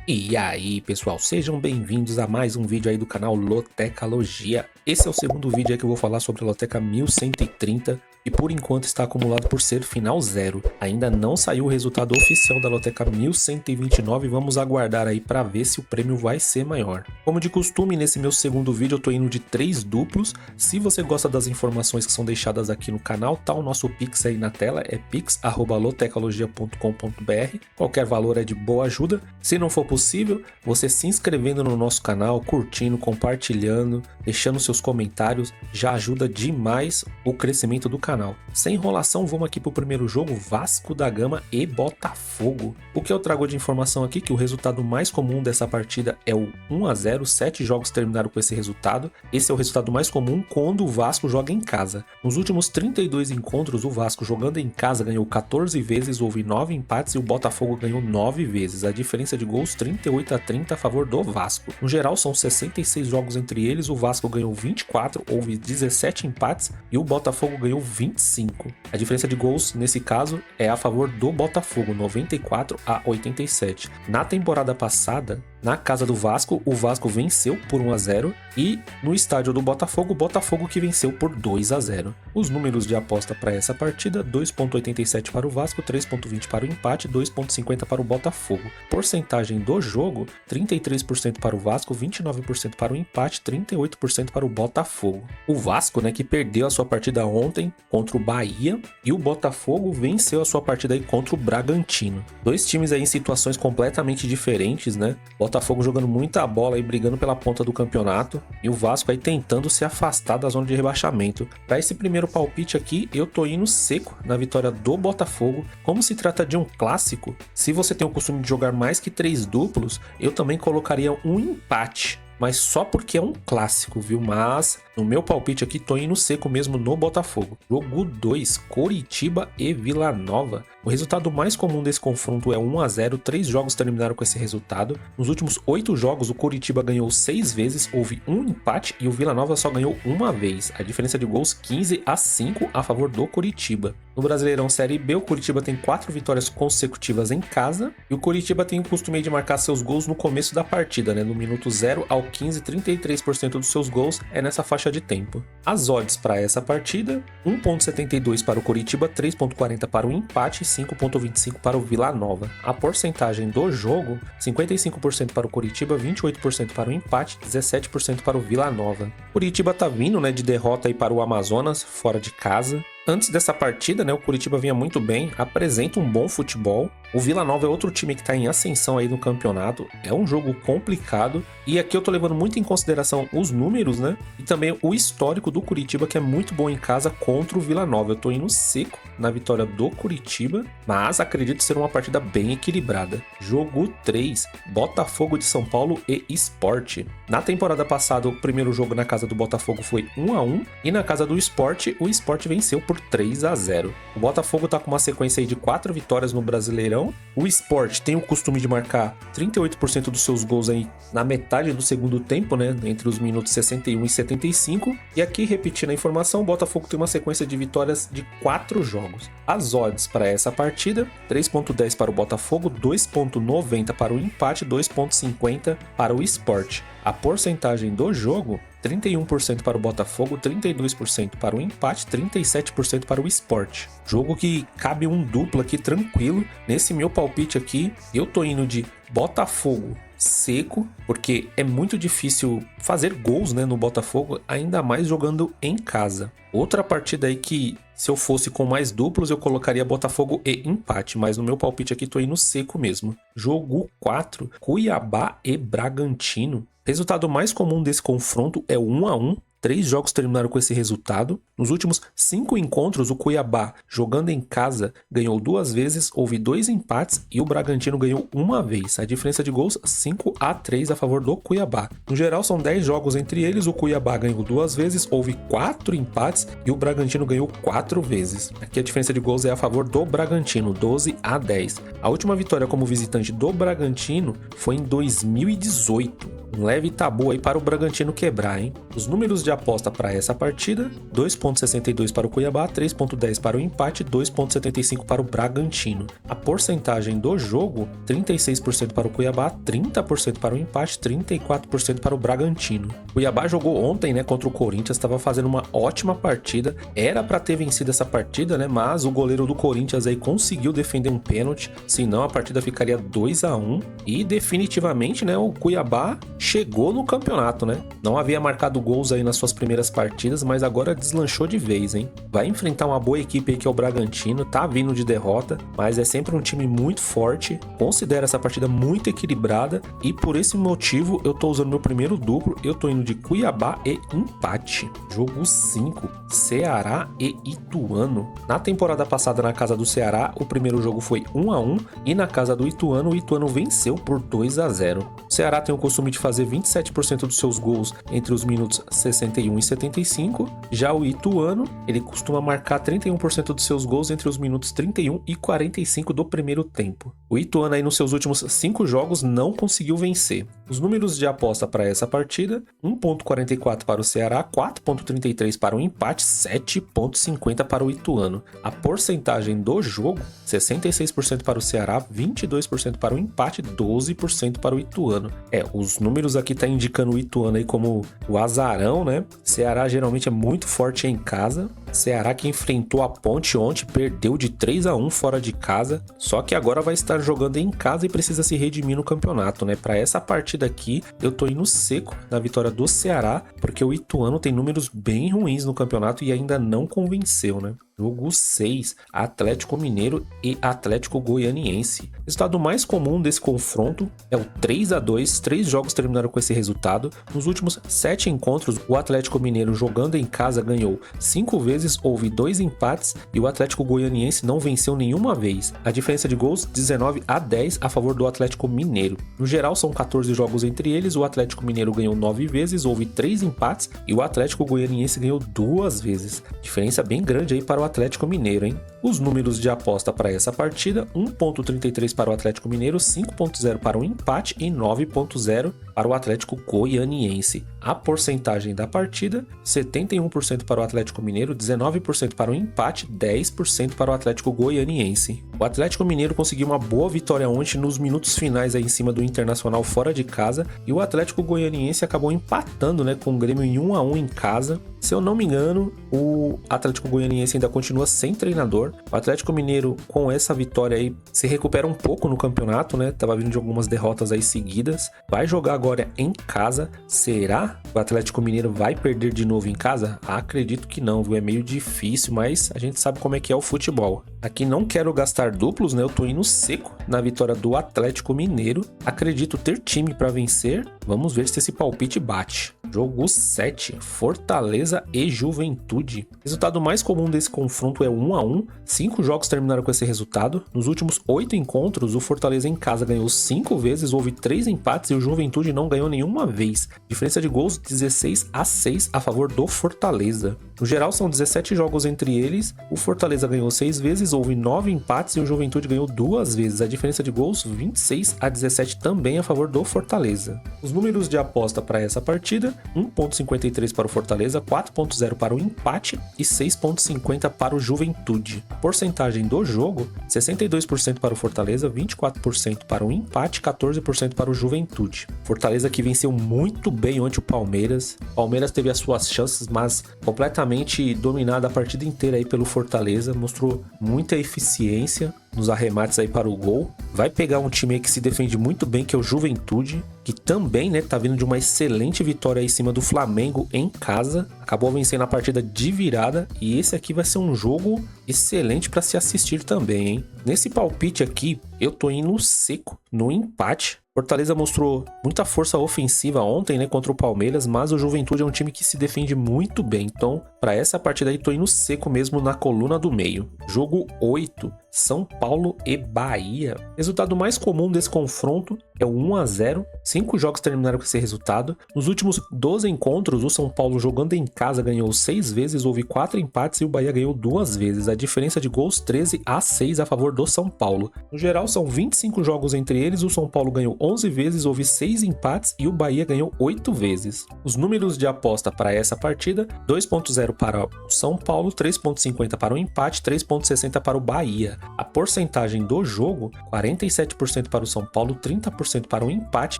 E aí, pessoal, sejam bem-vindos a mais um vídeo aí do canal Lotecalogia. Esse é o segundo vídeo aí que eu vou falar sobre a Loteca 1130 e por enquanto está acumulado por ser final 0. Ainda não saiu o resultado oficial da Loteca 1129 e vamos aguardar aí para ver se o prêmio vai ser maior. Como de costume, nesse meu segundo vídeo eu tô indo de 3 duplos. Se você gosta das informações que são deixadas aqui no canal, tá o nosso Pix aí na tela, é pix@lotecalogia.com.br. Qualquer valor é de boa ajuda. Se não for possível, você se inscrevendo no nosso canal, curtindo, compartilhando, deixando seus comentários, já ajuda demais o crescimento do canal. Sem enrolação, vamos aqui pro primeiro jogo, Vasco da Gama e Botafogo. O que eu trago de informação aqui, que o resultado mais comum dessa partida é o 1-0, 7 jogos terminaram com esse resultado. Esse é o resultado mais comum quando o Vasco joga em casa. Nos últimos 32 encontros, o Vasco jogando em casa ganhou 14 vezes, houve 9 empates e o Botafogo ganhou 9 vezes. A diferença de gols 38-30 a favor do Vasco. No geral, são 66 jogos entre eles, o Vasco ganhou 24, houve 17 empates e o Botafogo ganhou 25. A diferença de gols, nesse caso, é a favor do Botafogo, 94-87. Na temporada passada, na casa do Vasco, o Vasco venceu por 1-0 e no estádio do Botafogo, o Botafogo que venceu por 2-0. Os números de aposta para essa partida, 2.87 para o Vasco, 3.20 para o empate, 2.50 para o Botafogo. Porcentagem do jogo, 33% para o Vasco, 29% para o empate, 38% para o Botafogo. O Vasco, né, que perdeu a sua partida ontem contra o Bahia e o Botafogo venceu a sua partida aí contra o Bragantino. Dois times aí em situações completamente diferentes, né? Botafogo jogando muita bola e brigando pela ponta do campeonato e o Vasco aí tentando se afastar da zona de rebaixamento. Para esse primeiro palpite aqui, eu tô indo seco na vitória do Botafogo. Como se trata de um clássico, se você tem o costume de jogar mais que 3 duplos, eu também colocaria um empate. Mas só porque é um clássico, viu? Mas no meu palpite aqui, tô indo seco mesmo no Botafogo. Jogo 2, Coritiba e Vila Nova. O resultado mais comum desse confronto é 1-0, 3 jogos terminaram com esse resultado. Nos últimos 8 jogos, o Coritiba ganhou 6 vezes, houve um empate e o Vila Nova só ganhou uma vez. A diferença de gols 15-5 a favor do Coritiba. No Brasileirão Série B, o Coritiba tem 4 vitórias consecutivas em casa e o Coritiba tem o costume de marcar seus gols no começo da partida, né? No minuto 0 ao 15, 33% dos seus gols é nessa faixa de tempo. As odds para essa partida, 1.72 para o Coritiba, 3.40 para o empate e 5.25 para o Vila Nova. A porcentagem do jogo, 55% para o Coritiba, 28% para o empate, 17% para o Vila Nova. Coritiba tá vindo, né, de derrota aí para o Amazonas, fora de casa. Antes dessa partida, né, o Coritiba vinha muito bem, apresenta um bom futebol. O Vila Nova é outro time que está em ascensão aí no campeonato. É um jogo complicado. E aqui eu tô levando muito em consideração os números, né? E também o histórico do Coritiba, que é muito bom em casa contra o Vila Nova. Eu tô indo seco na vitória do Coritiba, mas acredito ser uma partida bem equilibrada. Jogo 3, Botafogo de São Paulo e Sport. Na temporada passada, o primeiro jogo na casa do Botafogo foi 1-1 e na casa do Sport, o Sport venceu por 3-0. O Botafogo tá com uma sequência aí de 4 vitórias no Brasileirão. O Sport tem o costume de marcar 38% dos seus gols aí na metade do segundo tempo, né, entre os minutos 61 e 75. E aqui, repetindo a informação, o Botafogo tem uma sequência de vitórias de 4 jogos. As odds para essa partida, 3.10 para o Botafogo, 2.90 para o empate, 2.50 para o Sport. A porcentagem do jogo, 31% para o Botafogo, 32% para o empate, 37% para o Sport. Jogo que cabe um duplo aqui tranquilo. Nesse meu palpite aqui, eu tô indo de Botafogo seco, porque é muito difícil fazer gols, né, no Botafogo, ainda mais jogando em casa. Outra partida aí que, se eu fosse com mais duplos, eu colocaria Botafogo e empate, mas no meu palpite aqui tô indo seco mesmo. Jogo 4, Cuiabá e Bragantino. Resultado mais comum desse confronto é o 1-1. 3 jogos terminaram com esse resultado. Nos últimos 5 encontros, o Cuiabá, jogando em casa, ganhou 2 vezes, houve 2 empates e o Bragantino ganhou 1 vez. A diferença de gols, 5-3 a favor do Cuiabá. No geral, são 10 jogos entre eles, o Cuiabá ganhou 2 vezes, houve 4 empates e o Bragantino ganhou 4 vezes. Aqui a diferença de gols é a favor do Bragantino, 12-10. A última vitória como visitante do Bragantino foi em 2018. Um leve tabu aí para o Bragantino quebrar, hein? Os números de aposta para essa partida: 2,62 para o Cuiabá, 3,10 para o empate, 2,75 para o Bragantino. A porcentagem do jogo: 36% para o Cuiabá, 30% para o empate, 34% para o Bragantino. O Cuiabá jogou ontem, né, contra o Corinthians, estava fazendo uma ótima partida, era para ter vencido essa partida, né, mas o goleiro do Corinthians aí conseguiu defender um pênalti, senão a partida ficaria 2-1 e definitivamente, né, o Cuiabá chegou no campeonato, né? Não havia marcado gols aí nas suas primeiras partidas, mas agora deslanchou de vez, hein? Vai enfrentar uma boa equipe aí que é o Bragantino, tá vindo de derrota, mas é sempre um time muito forte, considero essa partida muito equilibrada e por esse motivo eu tô usando meu primeiro duplo, eu tô indo de Cuiabá e empate. Jogo 5, Ceará e Ituano. Na temporada passada na casa do Ceará, o primeiro jogo foi 1-1 e na casa do Ituano, o Ituano venceu por 2-0. O Ceará tem o costume de fazer 27% dos seus gols entre os minutos 61 e 75, já o Ituano, ele costuma marcar 31% dos seus gols entre os minutos 31 e 45 do primeiro tempo. O Ituano aí nos seus últimos 5 jogos não conseguiu vencer. Os números de aposta para essa partida: 1,44 para o Ceará, 4,33 para o empate, 7,50 para o Ituano. A porcentagem do jogo: 66% para o Ceará, 22% para o empate, 12% para o Ituano. Os números aqui tá indicando o Ituano aí como o azarão, né? Ceará geralmente é muito forte em casa. Ceará que enfrentou a Ponte ontem, perdeu de 3-1 fora de casa, só que agora vai estar jogando em casa e precisa se redimir no campeonato, né? Para essa partida aqui, eu tô indo seco na vitória do Ceará, porque o Ituano tem números bem ruins no campeonato e ainda não convenceu, né? Jogo 6, Atlético Mineiro e Atlético Goianiense. O resultado mais comum desse confronto é o 3-2, 3 jogos terminaram com esse resultado. Nos últimos 7 encontros, o Atlético Mineiro jogando em casa ganhou 5 vezes, houve 2 empates e o Atlético Goianiense não venceu nenhuma vez. A diferença de gols, 19-10 a favor do Atlético Mineiro. No geral, são 14 jogos entre eles, o Atlético Mineiro ganhou 9 vezes, houve 3 empates e o Atlético Goianiense ganhou 2 vezes. Diferença bem grande aí para o Atlético Mineiro, hein? Os números de aposta para essa partida: 1,33 para o Atlético Mineiro, 5,0 para o empate e 9,0 para o Atlético Goianiense. A porcentagem da partida: 71% para o Atlético Mineiro, 19% para o empate, 10% para o Atlético Goianiense. O Atlético Mineiro conseguiu uma boa vitória ontem nos minutos finais aí em cima do Internacional fora de casa e o Atlético Goianiense acabou empatando, né, com o Grêmio em 1-1 em casa. Se eu não me engano, o Atlético Goianiense ainda continua sem treinador. O Atlético Mineiro, com essa vitória aí, se recupera um pouco no campeonato, né? Tava vindo de algumas derrotas aí seguidas. Vai jogar agora em casa. Será que o Atlético Mineiro vai perder de novo em casa? Acredito que não, viu? É meio difícil, mas a gente sabe como é que é o futebol. Aqui não quero gastar duplos, né? Eu tô indo seco na vitória do Atlético Mineiro. Acredito ter time para vencer. Vamos ver se esse palpite bate. Jogo 7, Fortaleza e Juventude. O resultado mais comum desse confronto é 1-1. 5 jogos terminaram com esse resultado. Nos últimos 8 encontros, o Fortaleza em casa ganhou 5 vezes, houve 3 empates e o Juventude não ganhou nenhuma vez. Diferença de gols 16-6 a favor do Fortaleza. No geral, são 17 jogos entre eles. O Fortaleza ganhou 6 vezes, houve 9 empates e o Juventude ganhou 2 vezes. A diferença de gols 26-17 também a favor do Fortaleza. Os números de aposta para essa partida: 1,53 para o Fortaleza, 4,0 para o empate e 6,50 para o Juventude. A porcentagem do jogo: 62% para o Fortaleza, 24% para o empate, 14% para o Juventude. Fortaleza que venceu muito bem ontem o Palmeiras. O Palmeiras teve as suas chances, mas completamente dominada a partida inteira aí pelo Fortaleza. Mostrou muita eficiência nos arremates aí para o gol. Vai pegar um time aí que se defende muito bem, que é o Juventude, que também, né, tá vindo de uma excelente vitória aí em cima do Flamengo em casa. Acabou vencendo a partida de virada e esse aqui vai ser um jogo excelente para se assistir também, hein? Nesse palpite aqui, eu tô indo seco no empate. Fortaleza mostrou muita força ofensiva ontem, né, contra o Palmeiras, mas o Juventude é um time que se defende muito bem. Então, para essa partida aí, tô indo seco mesmo na coluna do meio. Jogo 8, São Paulo e Bahia. Resultado mais comum desse confronto é o 1-0. 5 jogos terminaram com esse resultado. Nos últimos 12 encontros, o São Paulo jogando em casa ganhou 6 vezes, houve 4 empates e o Bahia ganhou 2 vezes. A diferença de gols 13-6 a favor do São Paulo. No geral, são 25 jogos entre eles, o São Paulo ganhou 11 vezes, houve 6 empates e o Bahia ganhou 8 vezes. Os números de aposta para essa partida: 2.0 para o São Paulo, 3.50 para o empate, 3.60 para o Bahia. A porcentagem do jogo: 47% para o São Paulo, 30% para o empate,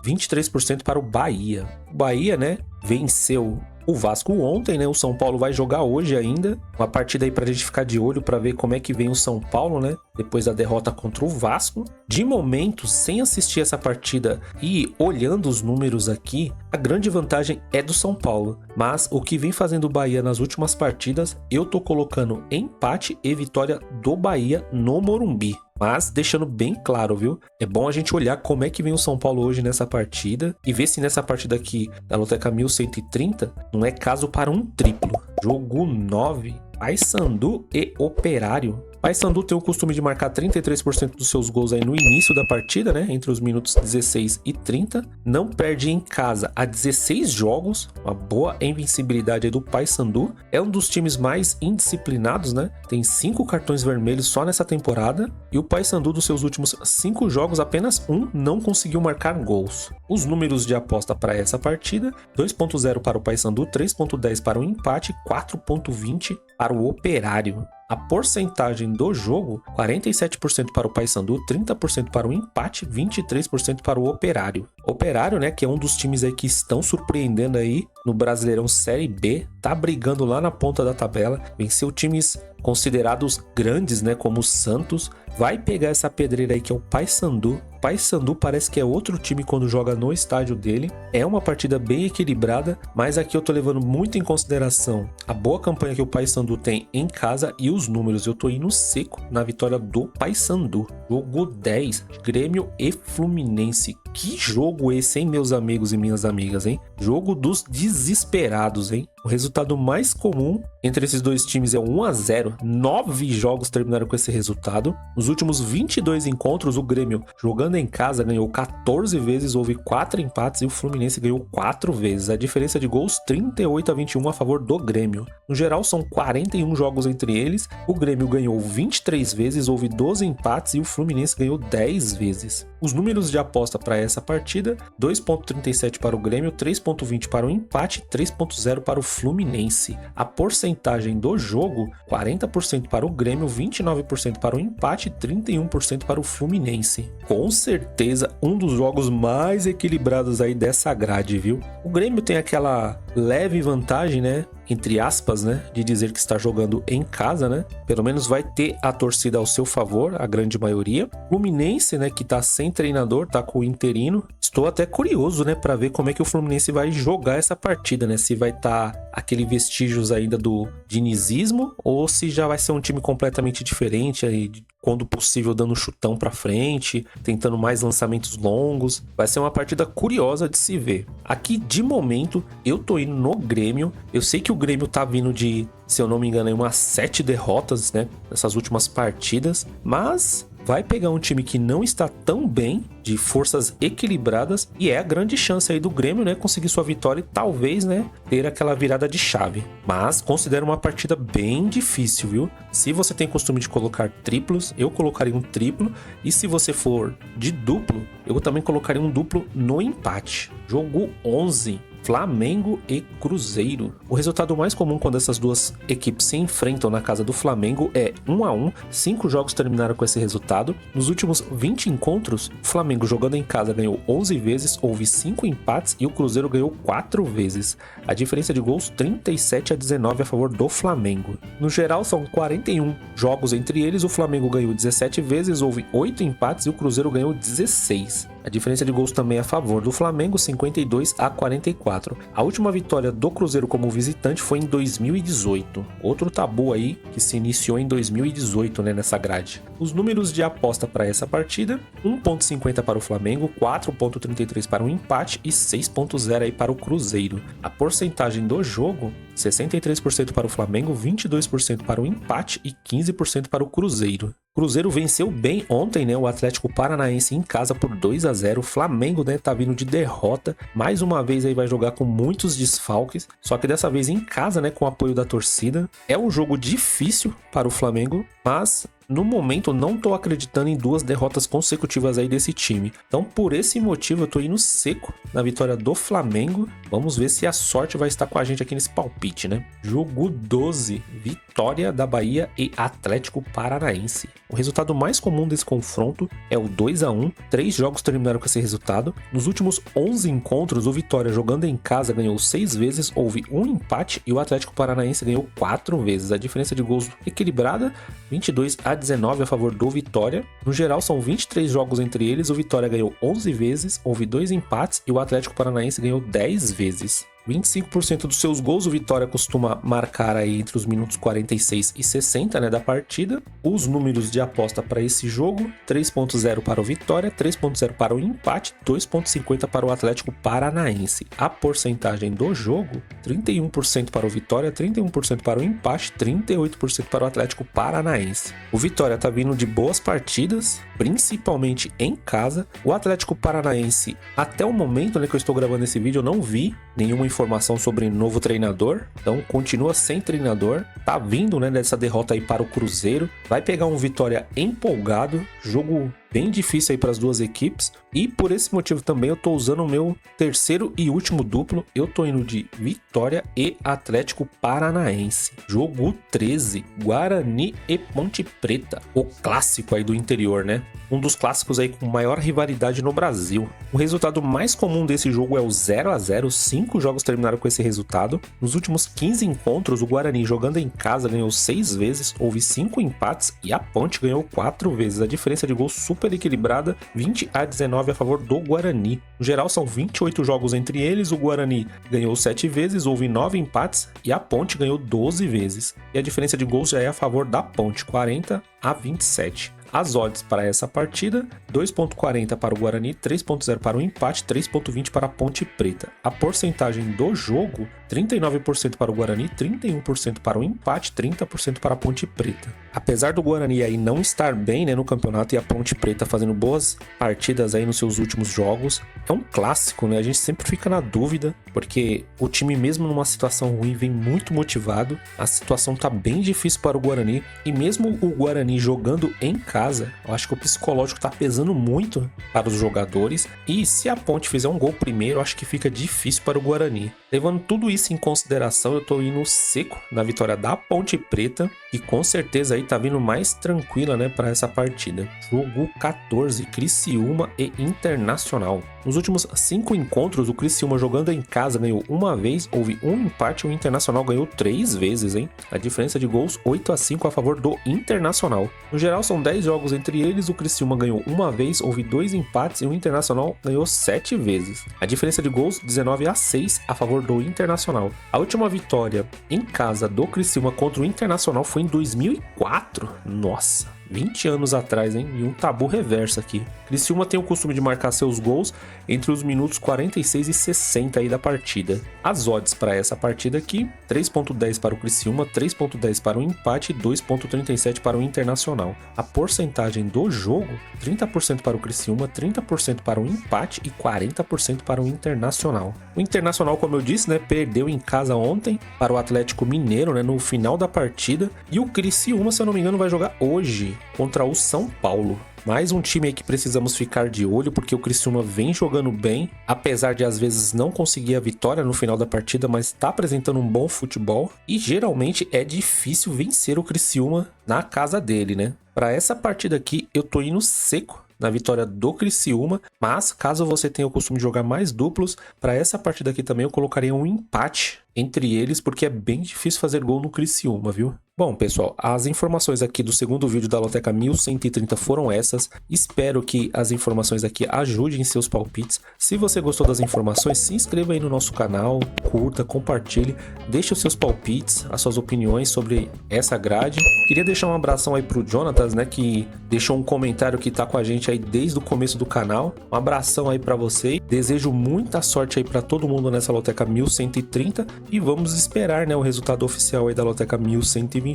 23% para o Bahia. O Bahia, né, venceu o Vasco ontem, né? O São Paulo vai jogar hoje ainda. Uma partida aí pra gente ficar de olho pra ver como é que vem o São Paulo, né? Depois da derrota contra o Vasco. De momento, sem assistir essa partida e olhando os números aqui, a grande vantagem é do São Paulo. Mas o que vem fazendo o Bahia nas últimas partidas, eu tô colocando empate e vitória do Bahia no Morumbi. Mas deixando bem claro, viu? É bom a gente olhar como é que vem o São Paulo hoje nessa partida e ver se nessa partida aqui da Loteca 1130 não é caso para um triplo. Jogo 9, Paysandu e Operário. Paysandu tem o costume de marcar 33% dos seus gols aí no início da partida, né? Entre os minutos 16 e 30. Não perde em casa há 16 jogos. Uma boa invencibilidade aí do Paysandu. É um dos times mais indisciplinados, né? Tem 5 cartões vermelhos só nessa temporada. E o Paysandu, dos seus últimos 5 jogos, apenas um não conseguiu marcar gols. Os números de aposta para essa partida: 2.0 para o Paysandu, 3.10 para o empate, 4.20 para o Operário. A porcentagem do jogo: 47% para o Paysandu, 30% para o empate, 23% para o Operário. Operário, né, que é um dos times aí que estão surpreendendo aí no Brasileirão Série B, tá brigando lá na ponta da tabela, venceu times considerados grandes, né, como o Santos. Vai pegar essa pedreira aí que é o Paysandu. Paysandu parece que é outro time quando joga no estádio dele. É uma partida bem equilibrada, mas aqui eu tô levando muito em consideração a boa campanha que o Paysandu tem em casa e os números. Eu tô indo seco na vitória do Paysandu. Jogo 10, Grêmio e Fluminense. Que jogo esse, hein, meus amigos e minhas amigas, hein? Jogo dos desesperados, hein? O resultado mais comum entre esses dois times é 1-0. 9 jogos terminaram com esse resultado. Nos últimos 22 encontros, o Grêmio, jogando em casa, ganhou 14 vezes, houve 4 empates e o Fluminense ganhou 4 vezes. A diferença de gols: 38-21 a favor do Grêmio. No geral, são 41 jogos entre eles. O Grêmio ganhou 23 vezes, houve 12 empates e o Fluminense ganhou 10 vezes. Os números de aposta para essa partida: 2.37 para o Grêmio, 3.20 para o empate, 3.0 para o Fluminense. A porcentagem do jogo: 40% para o Grêmio, 29% para o empate, 31% para o Fluminense. Com certeza um dos jogos mais equilibrados aí dessa grade, viu? O Grêmio tem aquela leve vantagem, né, entre aspas, né, de dizer que está jogando em casa, né? Pelo menos vai ter a torcida ao seu favor, a grande maioria. Fluminense, né, que tá sem treinador, tá com o interino. Estou até curioso, né, para ver como é que o Fluminense vai jogar essa partida, né? Se vai estar aquele vestígios ainda do dinizismo ou se já vai ser um time completamente diferente aí, quando possível dando chutão para frente, tentando mais lançamentos longos. Vai ser uma partida curiosa de se ver. Aqui, de momento, eu tô indo no Grêmio. Eu sei que o Grêmio tá vindo de, se eu não me engano, umas 7 derrotas, né, nessas últimas partidas, mas vai pegar um time que não está tão bem, de forças equilibradas, e é a grande chance aí do Grêmio, né, conseguir sua vitória e talvez, né, ter aquela virada de chave. Mas considero uma partida bem difícil, viu? Se você tem costume de colocar triplos, eu colocaria um triplo, e se você for de duplo, eu também colocaria um duplo no empate. Jogo 11. Flamengo e Cruzeiro. O resultado mais comum quando essas duas equipes se enfrentam na casa do Flamengo é 1-1. 5 jogos terminaram com esse resultado. Nos últimos 20 encontros, o Flamengo jogando em casa ganhou 11 vezes, houve 5 empates e o Cruzeiro ganhou 4 vezes. A diferença de gols: 37-19 a favor do Flamengo. No geral, são 41 jogos entre eles. O Flamengo ganhou 17 vezes, houve 8 empates e o Cruzeiro ganhou 16. A diferença de gols também é a favor do Flamengo: 52-44. A última vitória do Cruzeiro como visitante foi em 2018. Outro tabu aí que se iniciou em 2018, né, nessa grade. Os números de aposta para essa partida: 1.50 para o Flamengo, 4.33 para o empate e 6.0 aí para o Cruzeiro. A porcentagem do jogo: 63% para o Flamengo, 22% para o empate e 15% para o Cruzeiro. Cruzeiro venceu bem ontem, né, o Atlético Paranaense em casa por 2-0. O Flamengo, né, tá vindo de derrota. Mais uma vez aí vai jogar com muitos desfalques, só que dessa vez em casa, né, com o apoio da torcida. É um jogo difícil para o Flamengo, mas no momento, eu não tô acreditando em 2 derrotas consecutivas aí desse time. Então, por esse motivo, eu tô indo seco na vitória do Flamengo. Vamos ver se a sorte vai estar com a gente aqui nesse palpite, né? Jogo 12, vitória da Bahia e Atlético Paranaense. O resultado mais comum desse confronto é o 2-1. 3 jogos terminaram com esse resultado. Nos últimos 11 encontros, o Vitória jogando em casa ganhou 6 vezes, houve um empate e o Atlético Paranaense ganhou 4 vezes. A diferença de gols equilibrada, 22-19 a favor do Vitória. No geral, são 23 jogos entre eles, o Vitória ganhou 11 vezes, houve 2 empates e o Atlético Paranaense ganhou 10 vezes. 25% dos seus gols o Vitória costuma marcar aí entre os minutos 46 e 60, né, da partida. Os números de aposta para esse jogo: 3.0 para o Vitória, 3.0 para o empate, 2.50 para o Atlético Paranaense. A porcentagem do jogo: 31% para o Vitória, 31% para o empate, 38% para o Atlético Paranaense. O Vitória tá vindo de boas partidas, principalmente em casa. O Atlético Paranaense, até o momento, né, que eu estou gravando esse vídeo, eu não vi nenhuma informação sobre novo treinador, então continua sem treinador, tá vindo, né, dessa derrota aí para o Cruzeiro, vai pegar um Vitória empolgado, jogo bem difícil aí para as duas equipes, e por esse motivo também eu tô usando o meu terceiro e último duplo. Eu tô indo de Vitória e Atlético Paranaense. Jogo 13, Guarani e Ponte Preta, o clássico aí do interior, né? Um dos clássicos aí com maior rivalidade no Brasil. O resultado mais comum desse jogo é o 0-0, 5 jogos terminaram com esse resultado. Nos últimos 15 encontros, o Guarani jogando em casa ganhou 6 vezes, houve 5 empates e a Ponte ganhou 4 vezes. A diferença de gols super equilibrada, 20-19 a favor do Guarani. No geral, são 28 jogos entre eles, o Guarani ganhou 7 vezes, houve 9 empates e a Ponte ganhou 12 vezes. E a diferença de gols já é a favor da Ponte, 40-27. As odds para essa partida: 2.40 para o Guarani, 3.0 para o empate, 3.20 para a Ponte Preta. A porcentagem do jogo: 39% para o Guarani, 31% para o empate, 30% para a Ponte Preta. Apesar do Guarani aí não estar bem, né, no campeonato, e a Ponte Preta fazendo boas partidas aí nos seus últimos jogos, é um clássico, né? A gente sempre fica na dúvida, porque o time mesmo numa situação ruim vem muito motivado. A situação tá bem difícil para o Guarani, e mesmo o Guarani jogando em casa, eu acho que o psicológico tá pesando muito para os jogadores, e se a Ponte fizer um gol primeiro, eu acho que fica difícil para o Guarani. Levando tudo isso em consideração, eu tô indo seco na vitória da Ponte Preta, e com certeza aí tá vindo mais tranquila, né, para essa partida. Jogo 14, Criciúma e Internacional. Nos últimos 5 encontros, o Criciúma jogando em casa ganhou 1 vez, houve um empate e o Internacional ganhou 3 vezes, hein? A diferença de gols 8-5 a favor do Internacional. No geral, são 10 jogos entre eles, o Criciúma ganhou 1 vez, houve 2 empates e o Internacional ganhou 7 vezes. A diferença de gols 19-6 a favor do Internacional. A última vitória em casa do Criciúma contra o Internacional foi em 2004. Nossa, 20 anos atrás, hein? E um tabu reverso aqui. Criciúma tem o costume de marcar seus gols entre os minutos 46 e 60 aí da partida. As odds para essa partida aqui: 3.10 para o Criciúma, 3.10 para o empate e 2.37 para o Internacional. A porcentagem do jogo: 30% para o Criciúma, 30% para o empate e 40% para o Internacional. O Internacional, como eu disse, né, perdeu em casa ontem para o Atlético Mineiro, né, no final da partida. E o Criciúma, se eu não me engano, vai jogar hoje contra o São Paulo. Mais um time aí que precisamos ficar de olho, porque o Criciúma vem jogando bem, apesar de às vezes não conseguir a vitória no final da partida, mas está apresentando um bom futebol, e geralmente é difícil vencer o Criciúma na casa dele, né? Para essa partida aqui, eu tô indo seco na vitória do Criciúma, mas caso você tenha o costume de jogar mais duplos, para essa partida aqui também eu colocaria um empate entre eles, porque é bem difícil fazer gol no Criciúma, viu? Bom, pessoal, as informações aqui do segundo vídeo da Loteca 1130 foram essas. Espero que as informações aqui ajudem em seus palpites. Se você gostou das informações, se inscreva aí no nosso canal, curta, compartilhe, deixe os seus palpites, as suas opiniões sobre essa grade. Queria deixar um abração aí pro Jonatas, né, que deixou um comentário que tá com a gente aí desde o começo do canal. Um abração aí pra você. Desejo muita sorte aí pra todo mundo nessa Loteca 1130 e vamos esperar, né, o resultado oficial aí da Loteca 1129.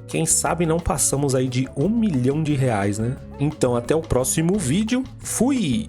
Quem sabe não passamos aí de R$1 milhão, né? Então até o próximo vídeo. Fui!